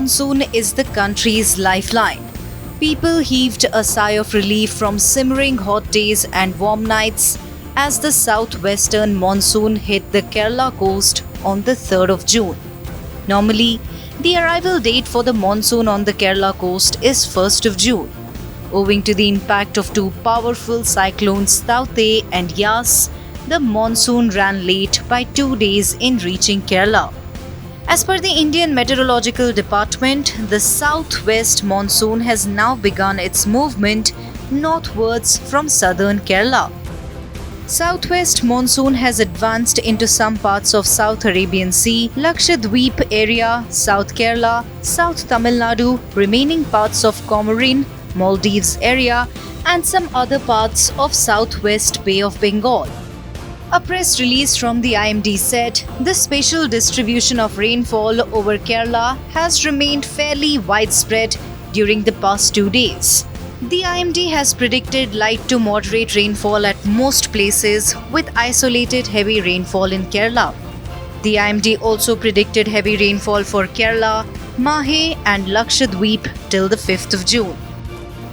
monsoon is the country's lifeline. People heaved a sigh of relief from simmering hot days and warm nights as the southwestern monsoon hit the Kerala coast on the 3rd of June. Normally, the arrival date for the monsoon on the Kerala coast is 1st of June. Owing to the impact of two powerful cyclones Tauktae and Yas, the monsoon ran late by 2 days in reaching Kerala. As per the Indian Meteorological Department, the southwest monsoon has now begun its movement northwards from southern Kerala. Southwest monsoon has advanced into some parts of South Arabian Sea, Lakshadweep area, South Kerala, South Tamil Nadu, remaining parts of Comorin, Maldives area, and some other parts of Southwest Bay of Bengal. A press release from the IMD said the spatial distribution of rainfall over Kerala has remained fairly widespread during the past 2 days. The IMD has predicted light to moderate rainfall at most places with isolated heavy rainfall in Kerala. The IMD also predicted heavy rainfall for Kerala, Mahe and Lakshadweep till the 5th of June.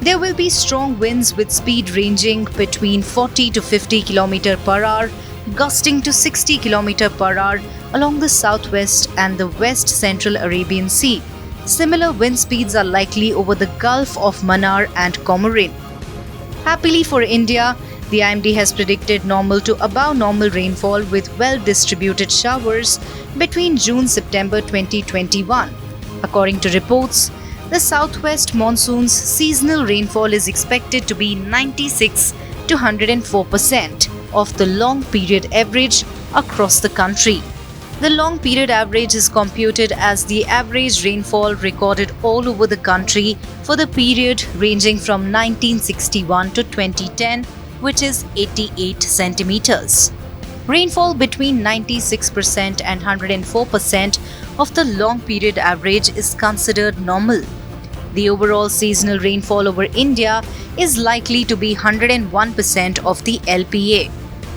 There will be strong winds with speed ranging between 40 to 50 km per hour, gusting to 60 km per hour along the southwest and the west central Arabian Sea. Similar wind speeds are likely over the Gulf of Mannar and Comorin. Happily for India, the IMD has predicted normal to above normal rainfall with well-distributed showers between June-September 2021. According to reports, the southwest monsoon's seasonal rainfall is expected to be 96 to 104% of the long period average across the country. The long period average is computed as the average rainfall recorded all over the country for the period ranging from 1961 to 2010, which is 88 centimeters. Rainfall between 96% and 104% of the long period average is considered normal. The overall seasonal rainfall over India is likely to be 101% of the LPA.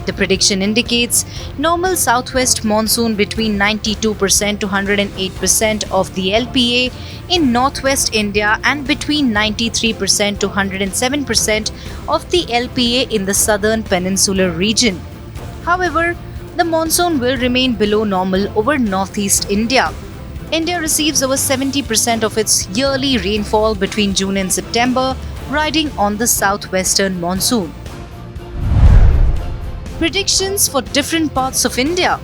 The prediction indicates normal southwest monsoon between 92% to 108% of the LPA in northwest India and between 93% to 107% of the LPA in the southern peninsular region. However, the monsoon will remain below normal over northeast India. India receives over 70% of its yearly rainfall between June and September, riding on the southwestern monsoon. Predictions for different parts of India.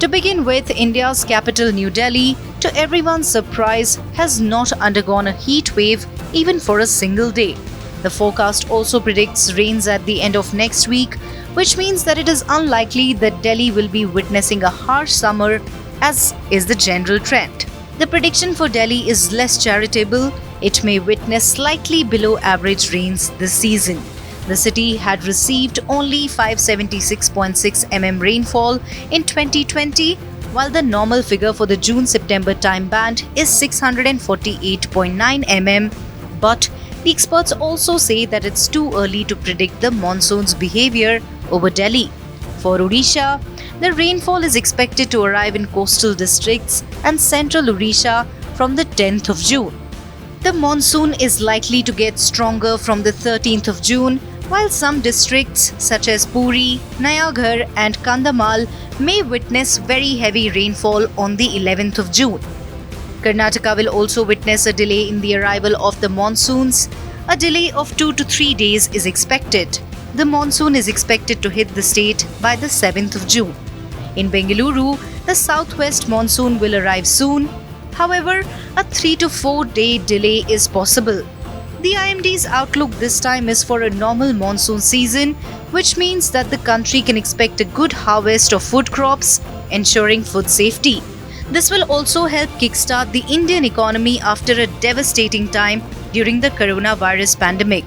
To begin with, India's capital New Delhi, to everyone's surprise, has not undergone a heat wave even for a single day. The forecast also predicts rains at the end of next week, which means that it is unlikely that Delhi will be witnessing a harsh summer, as is the general trend. The prediction for Delhi is less charitable. It may witness slightly below average rains this season. The city had received only 576.6 mm rainfall in 2020, while the normal figure for the June-September time band is 648.9 mm. But the experts also say that it's too early to predict the monsoon's behavior over Delhi. For Odisha, the rainfall is expected to arrive in coastal districts and central Odisha from the 10th of June. The monsoon is likely to get stronger from the 13th of June, while some districts such as Puri, Nayaghar and Kandhamal may witness very heavy rainfall on the 11th of June. Karnataka will also witness a delay in the arrival of the monsoons. A delay of 2 to 3 days is expected. The monsoon is expected to hit the state by the 7th of June. In Bengaluru, the southwest monsoon will arrive soon. However, a 3 to 4 day delay is possible. The IMD's outlook this time is for a normal monsoon season, which means that the country can expect a good harvest of food crops, ensuring food safety. This will also help kickstart the Indian economy after a devastating time during the coronavirus pandemic.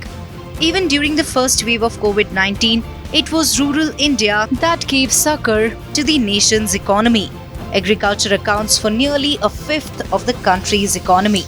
Even during the first wave of COVID-19, it was rural India that gave succor to the nation's economy. Agriculture accounts for nearly a fifth of the country's economy.